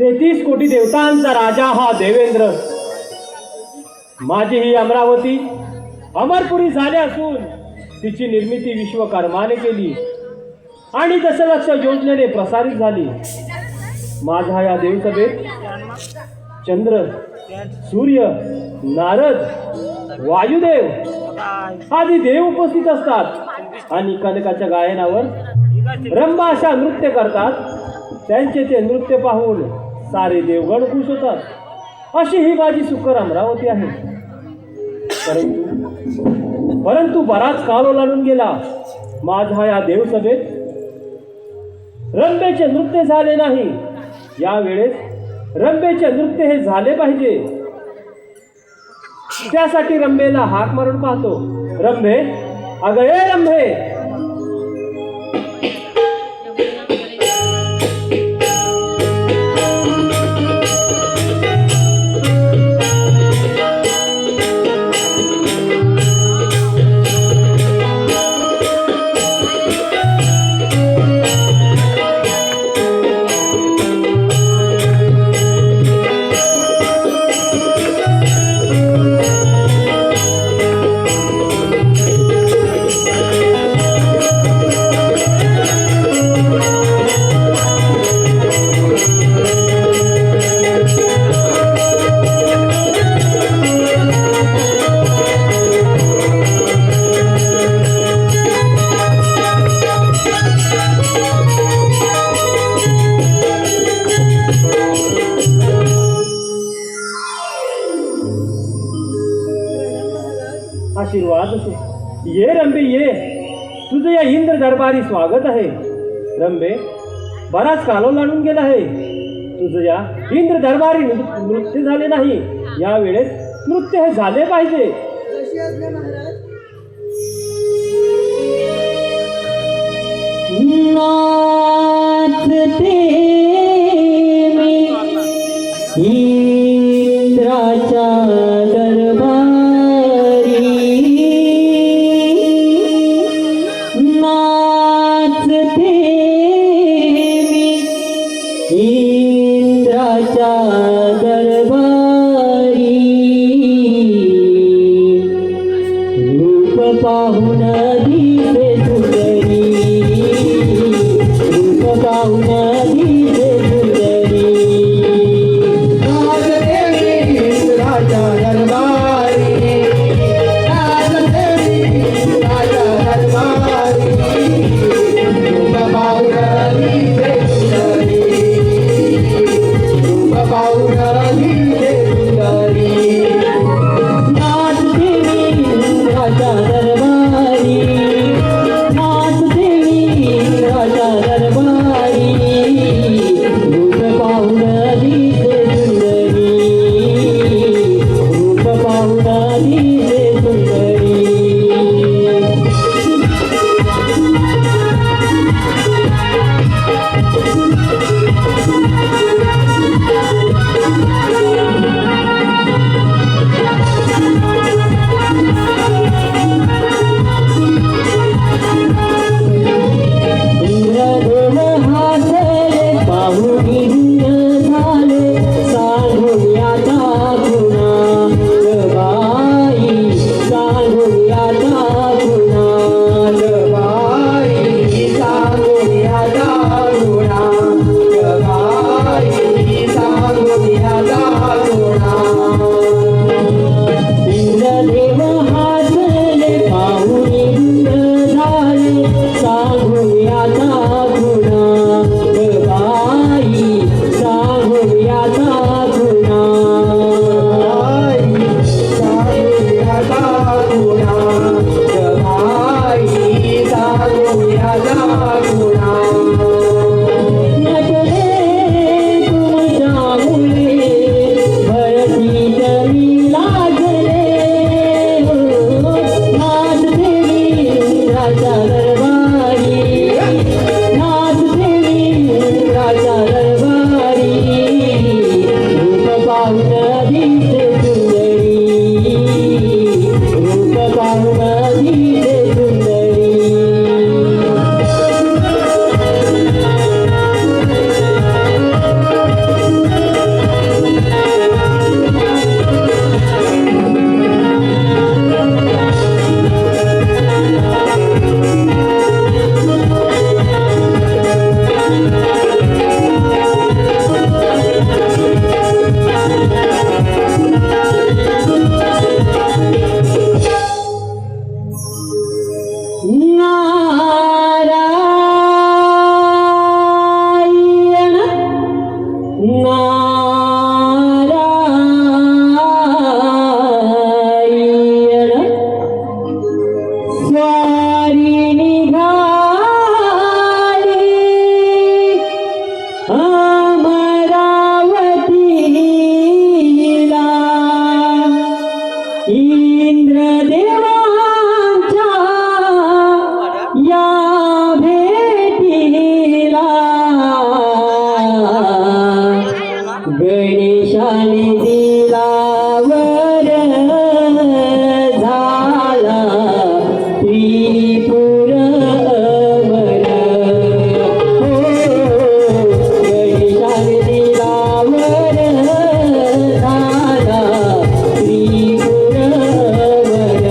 33 कोटी देवतांचा राजा हा देवेंद्र. माझी ही अमरावती अमरपुरी झाली असून तिची निर्मिती विश्वकर्माने केली आणि दशलक्ष योजनेने प्रसारित झाली. माझ्या या देवसभेत चंद्र, सूर्य, नारद, वायुदेव आदी देव उपस्थित असतात आणि कनकाच्या गायनावर रंभा अशा नृत्य करतात. त्यांचे ते नृत्य पाहून सारे देवगण खुश होतात. अशी ही माझी सुकर अमरावती आहे. परंतु बराच काळ ओलांडून गेला. माझ्या या देवसभेत रंभेचे नृत्य झाले नाही. यावेळेस रंभेचे नृत्य हे झाले पाहिजे. त्यासाठी रंभेला हाक मारून पाहतो. रंभे, अगं ए रंभे. आशीर्वाद असो. ये रंभे ये, तुझं या इंद्र दरबारी स्वागत आहे. रंभे, बराच काल ओलांडून गेला आहे. तुझं या इंद्र दरबारी नृत्य झाले नाही. यावेळेस नृत्य हे झाले पाहिजे. इंद्राच्या गणेशाने दिला वर झाला त्रिपुर अमर. हो गणेशाने दिला वर झाला त्रिपुर अमर.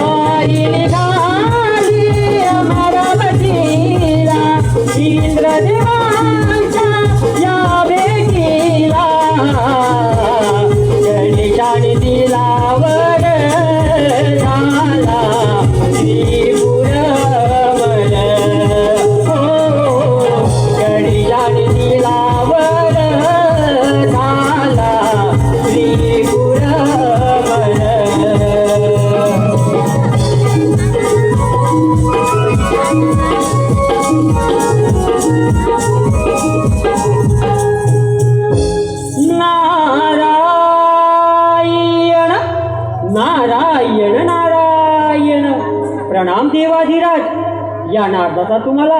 वारी निघाली अमरावतीला नारायण नारायण. प्रणाम देवाधिराज. या नारदाचा तुम्हाला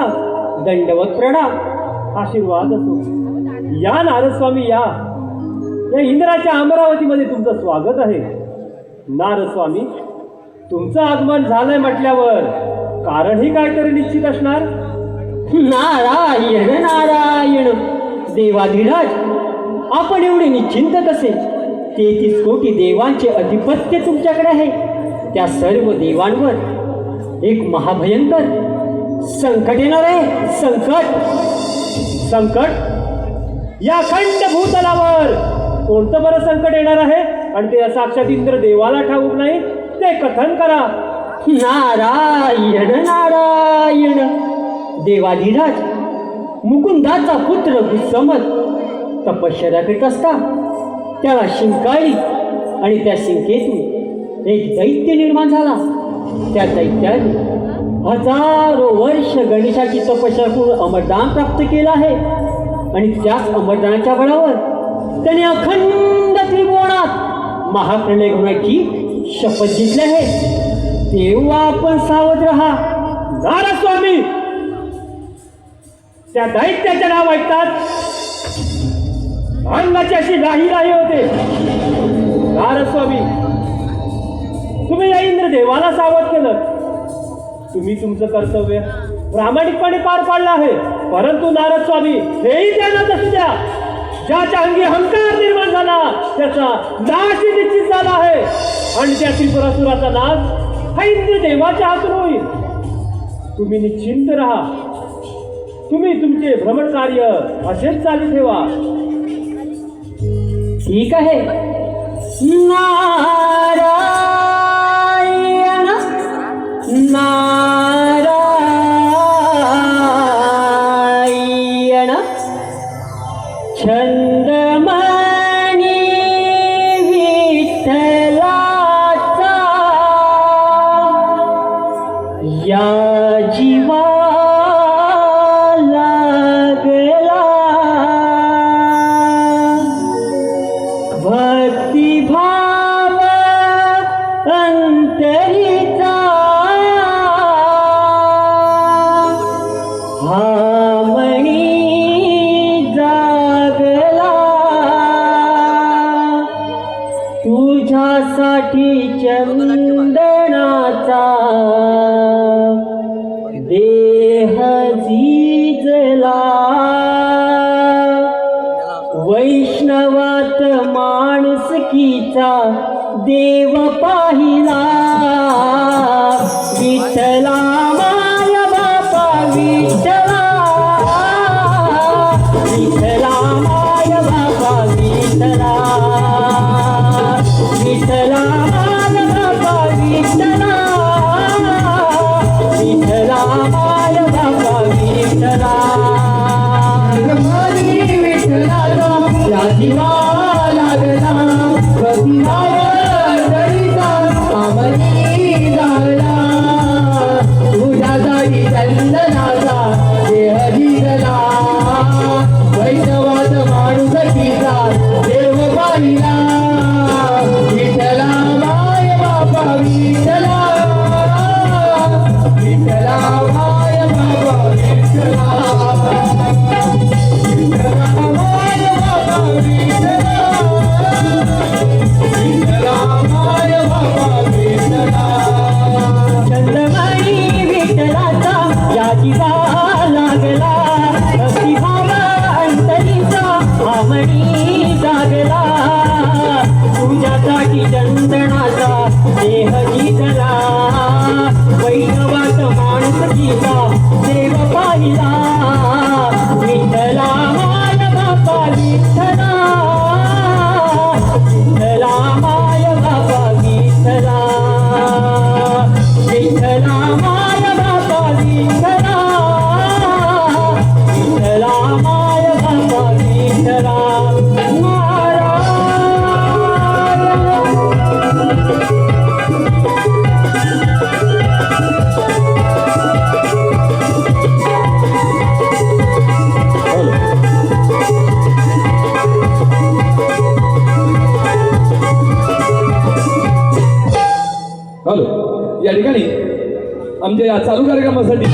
दंडवत प्रणाम. आशीर्वाद असो. या नारदस्वामी या. या इंद्राच्या अमरावतीमध्ये तुमचं स्वागत आहे. नारदस्वामी, तुमचं आगमन झालंय म्हटल्यावर कारणही काहीतरी निश्चित असणार. नारायण नारायण. देवाधिराज, आपण एवढे निश्चिंत कसे? 33 कोटी देवांचे अधिपत्य तुमच्याकडे आहे. त्या सर्व देवांवर एक महाभयंकर संकट येणार आहे. संकट. संकट? या अखंड भूतलावर कोणतं बरं संकट येणार आहे आणि ते साक्षात इंद्र देवाला ठाऊक नाही? ते कथन करा. नारायण नारायण. देवाधिराज, मुकुंदाचा पुत्र गुस्समत तपश्चर्या करीत असता त्याला शिंकाळी आणि त्या शिंकेतून एक दैत्य निर्माण झाला. त्या दैत्याने हजारो वर्ष गणेशाची तपश्चर्या करून अमरदान प्राप्त केलं आहे आणि त्याच अमरदानाच्या बळावर त्याने अखंड त्रिभुवनात महाप्रलय होण्याची शपथ घेतली आहे. तेव्हा आपण सावध राहा. नारदस्वामी, त्या दैत्याचे नाव ऐकतात अंगाची अशी लाही लाही होते. नारदस्वामी, तुम्ही या इंद्र देवाला सावध केलं. तुम्ही तुमचं कर्तव्य प्रामाणिकपणे पार पाडलं आहे. परंतु नारदस्वामी, हेही ध्यानात असू द्या, ज्याच्या अंगी अहंकार निर्माण झाला त्याचा नाश निश्चित झाला आहे आणि त्या त्रिपुरासुराचा नाश हा इंद्र देवाच्या हातून होईल. तुम्ही निश्चिंत राहा. तुम्ही तुमचे भ्रमण कार्य असेच चालू ठेवा. ठीक आहे. नारायण नारायण. छंदमणी विठ्ठलाचा या जीवा भक्तिभाव अंतरीचा हा मणी जागला. तुझ्यासाठी चंदनाचा देह झिजला. वैष्णवात माणुसकीचा देव पाहिला. विठ्ठला माय बापा विठ्ठला. विठ्ठला माय बापा विठ्ठला. विठ्ठला माय बापा विठ्ठला. विठ्ठला माय बापा विठ्ठला. विठ्ठलाचा या जीवा लागला प्रतिमावरीचा आमनी झाला तुझ्या जागी चंदनाचा देह जिरला वैष्णवात माणूस तिचा देव पाहिला विठ्ठला माय बापा विठ्ठला विठ्ठला माय बापा विठ्ठला विठ्ठला माय बापा विठ्ठला विठ्ठला माय बापा विठ्ठला चंद्रमाई विठ्ठलाचा या जीवा लागला भक्तिभावा अंतरीचा आमणी जागला तुझ्यासाठी चंदनाचा देह जिंकला वैष्णवात माणूस तिचा देव पाहिला विठ्ठला माय बापा विठ्ठला विठ्ठला माय बापा विठ्ठला विठ्ठला माय बापा विठ्ठला विठ्ठला माय बापा विठ्ठला हॅलो, या ठिकाणी आमच्या या चालू कार्यक्रमासाठी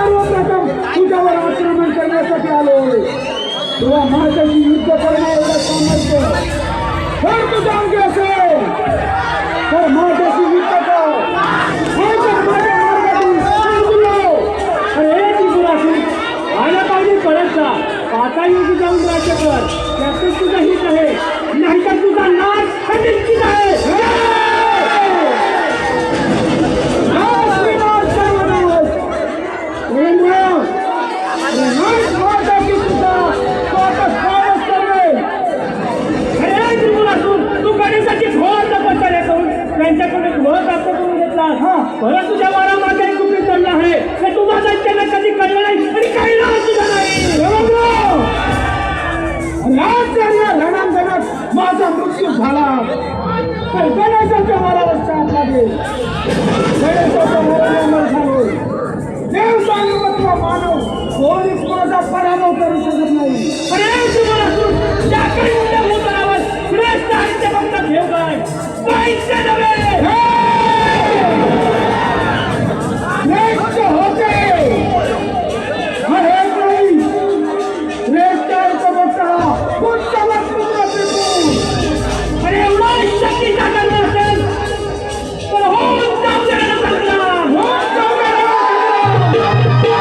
सर्वप्रथम तुझ्यावर आक्रमण करण्यासाठी आलो तुला माझ्याशी युद्ध करणे एवढं सामर्थ्य जर तुझ्या अंगी असेल तर माझ्याशी युद्ध कर नाहीतर माझ्या मार्गातून निघून जाऊ. अरे त्रिपुरासुर, आला पाहिजे कळत आता योगी जाऊन राज्य कर, त्यातच तुझं हित आहे, नाहीतर तुझा नाश हा निश्चित आहे. अरे त्रिपुरासुर, तू गणेशाची घोर तपश्चर्या करून त्यांच्याकडे घोर प्राप्त करून घेतला, परंतु तुझ्या मागे एक गुपित चाललं आहे, हे तू माझा त्यांना कधी कळलं नाही आणि काही नाव तुझा नाही. रणांगणात माझा मृत्यू झाला तर गणेशाच्या मरावर साथ लागेल. गणेशाच्या मरावर झालो देव सार्वभौम मानव कोणीच माझा पराभव करू शकत नाही. अरे त्रिपुरासुर, त्या काही उद्या भूतलावर श्रेष्ठ आणि ते फक्त देव काय काहीच नव्हे. श्रेष्ठ होते अरे नाही श्रेष्ठ अर्थ मोठा कोणता वस्तूचा त्रिपुर अरे एवढा शक्तीचा जन्म असेल तर होऊन जाऊ देण्याला चांगला, होऊन जाऊ देण्याला चांगला.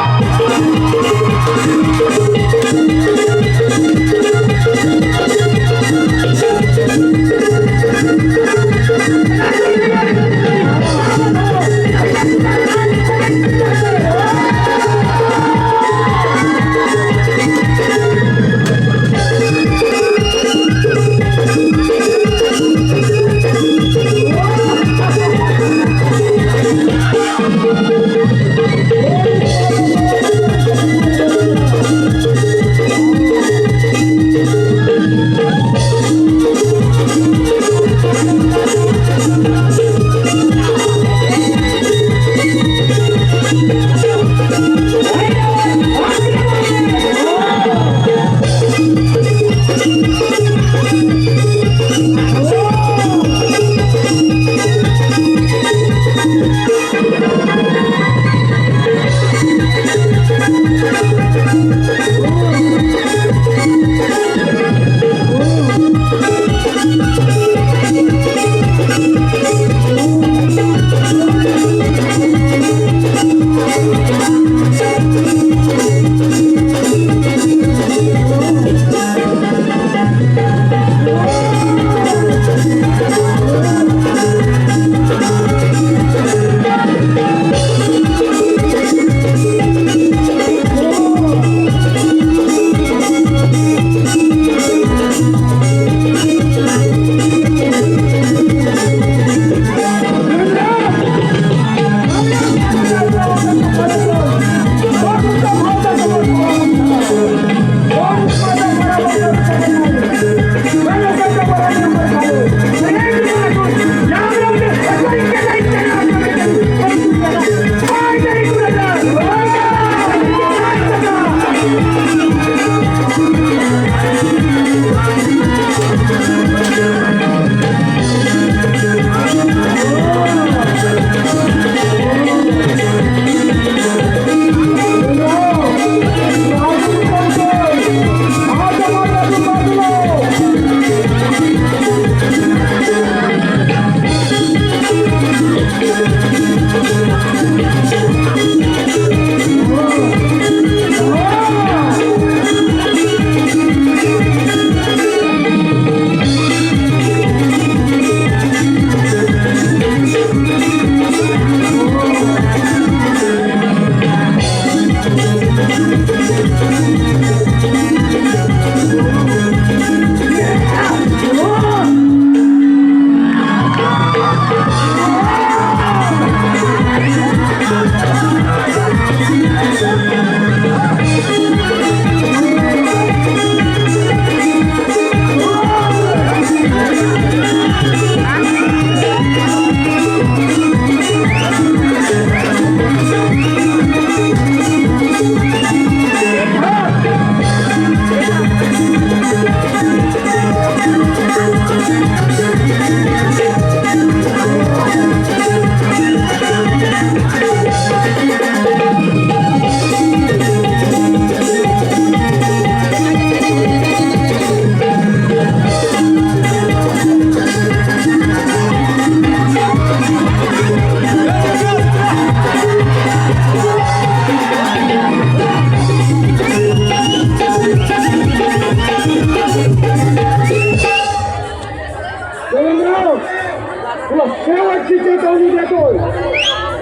देतोय.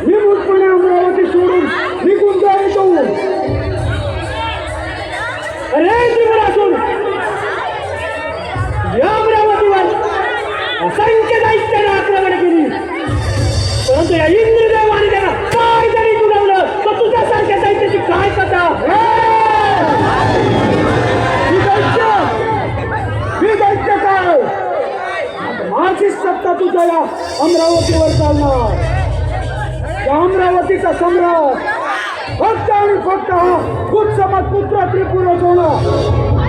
निमूटपणे अमरावती सोडून निघून जायचो. अरे त्रिपुरासूर, या अमरावतीवर असंख्य दैत्याने आक्रमण केली, परंतु या इंद्रदेवाने त्याला काय जरी तुडवलं तर तुझ्यासारख्या दैत्याची काय कथा. मी दैत्य काय? माझी सत्ता तुझ्या या अमरावतीवर चालणार. या अमरावतीचा सम्राट फक्त आणि फक्त हा कुत्समत पुत्र त्रिपुराच होणार.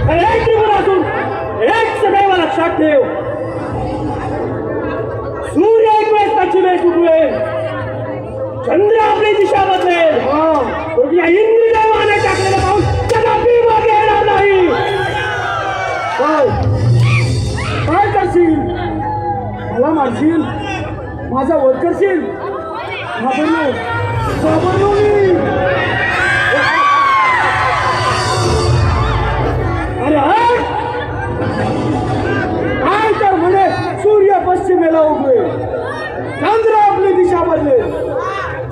अरे त्रिपुरासूर, एक सदैव लक्षात ठेव, सूर्य एक वेळेस पश्चिमेस उगवेल, चंद्र आपली दिशा बदलेल, परंतु या इंद्रदेवाने टाकलेलं पाऊल कदापि मागे येणार नाही. काय काय करशील? मला मारशील? माझा वध करशील? घाबरलो घाबरलो मी. अरे हट! काय तर म्हणे सूर्य पश्चिमेला उगवेल, चंद्र आपली दिशा बदलेल.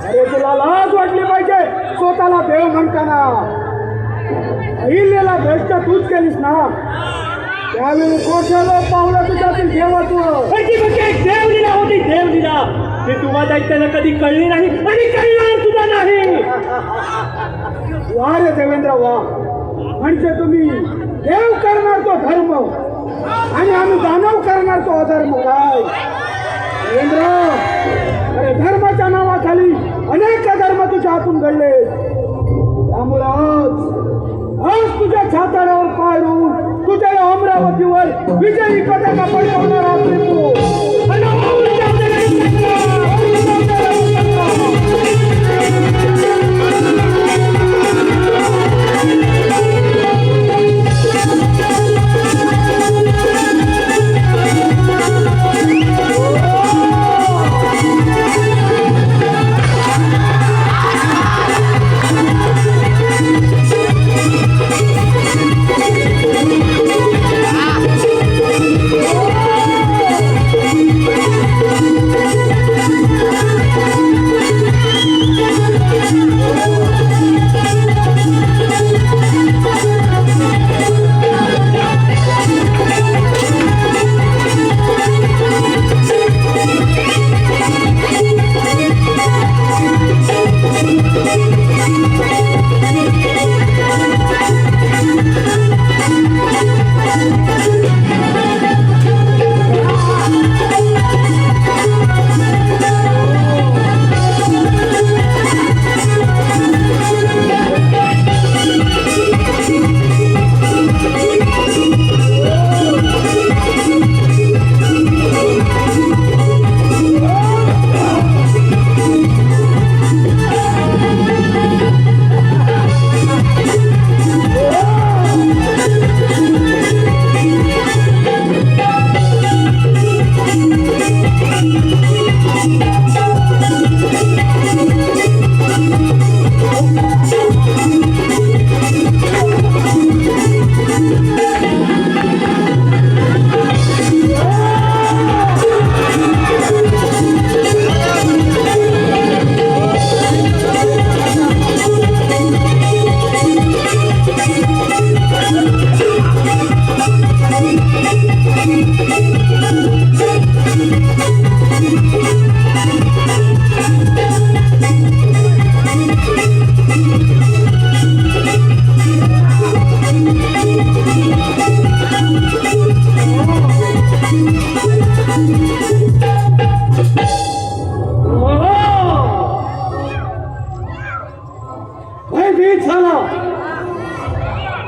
अरे तुला लाज वाटली पाहिजे स्वतःला देव म्हणताना. अहिल्याला भ्रष्ट तूच केलीस ना. त्यावेळी कोशाला पावला तुझ्यातील देवाचं. देवलीला होती, देवलीला. ती तुम्हा दैत्याला कधी कळली नाही आणि कळणार सुद्धा नाही. वा रे देवेंद्र वा. म्हणजे तुम्ही देव करणार तो धर्म आणि आम्ही दानव करणार तो अधर्म. काय देवेंद्र, अरे धर्माच्या नावाखाली अनेक अधर्म तुझ्या हातून घडले. त्यामुळे आज तुझ्या छाताडावर पाय रोवून तुझ्या या अमरावतीवर विजयी पताका पडवणार आहोत तू.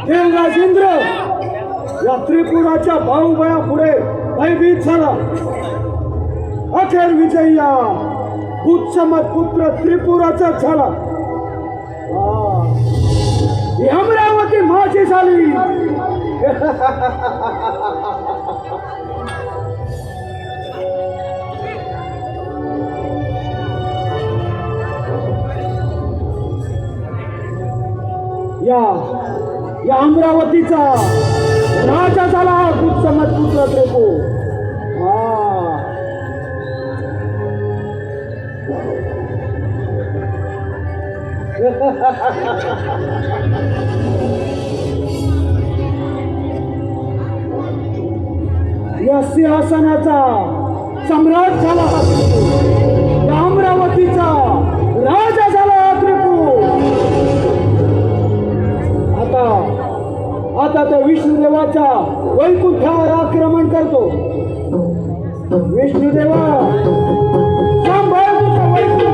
देवराज इंद्र या त्रिपुराच्या बाहुबळा पुढे भयभीत झाला. अखेर विजय या कुत्समत पुत्र त्रिपुराचा झाला. ही अमरावती माझी झाली. या अमरावतीचा राजा झाला हा कुत्समत पुत्र त्रिपू. या सिंहासनाचा सम्राट झाला हा त्रिपुर. या अमरावतीचा राजा झाला हा त्रिपुर. आता त्या विष्णुदेवाच्या वैकुंठावर आक्रमण करतो. विष्णुदेवा सांभाळ तुझं वैकुंठ.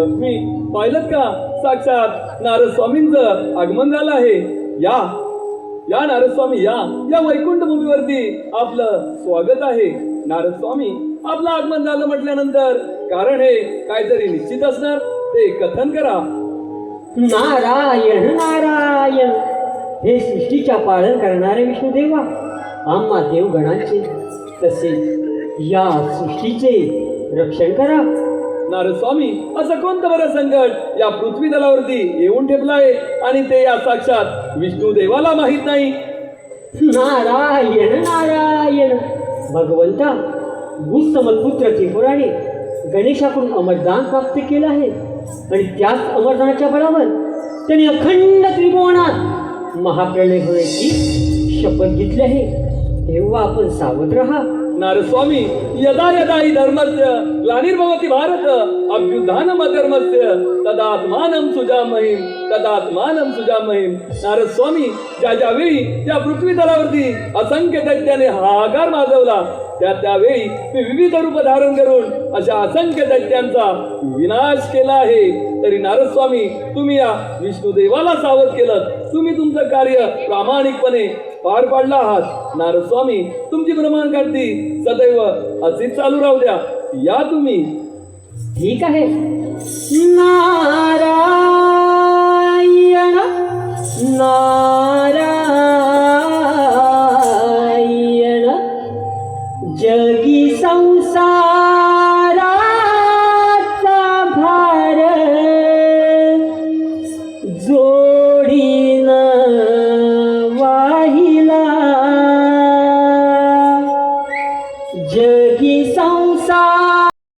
लक्ष्मी पाहिलं का, साक्षात नारद स्वामींचं आगमन झालं आहे. या या नारद स्वामी, या या वैकुंठ भूमीवरती आपलं स्वागत आहे. नारद स्वामी, आपलं आगमन झालं म्हटल्यानंतर कारण हे काहीतरी निश्चित असणार, ते कथन करा. नारायण नारायण, हे सृष्टीच्या पालन करणारे विष्णुदेवा, आम्हा देवगणांचे तसेच या सृष्टीचे रक्षण करा. नारद स्वामी, असं कोणतं बरं संकट या पृथ्वी तलावरती येऊन ठेपलाय आणि ते या साक्षात विष्णू देवाला माहित नाही? नारायण नारायण, भगवंता भूसमपुत्र त्रिपुराने गणेशाकडून अमरदान प्राप्त केलं आहे आणि त्याच अमरदानाच्या बळावर त्याने अखंड त्रिभुवनात महाप्रलय होण्याची शपथ घेतली आहे. तेव्हा आपण सावध राहा. नारद स्वामी, यदा यदा हि धर्मस्य ग्लानिर्भवति भारत अभ्युत्थानम् अधर्मस्य तदात्मानं सुजामहिं तदात्मानं सुजामहिं. नारद स्वामी, ज्या वेळी त्या पृथ्वी तलावरती असंख्य दैत्याने हाहाकार माजवला, त्यावेळी मी विविध रूप धारण करून अशा असंख्य दैत्यांचा विनाश केला आहे. तरी नारद स्वामी, तुम्ही या विष्णुदेवाला सावध केलं. तुम्ही तुमचं कार्य प्रामाणिकपणे पार पाडला आहात. नारद स्वामी, तुमची ब्रह्मांडकारती सदैव अशीच चालू राहू द्या. या तुम्ही. ठीक आहे. नारायण नारायण.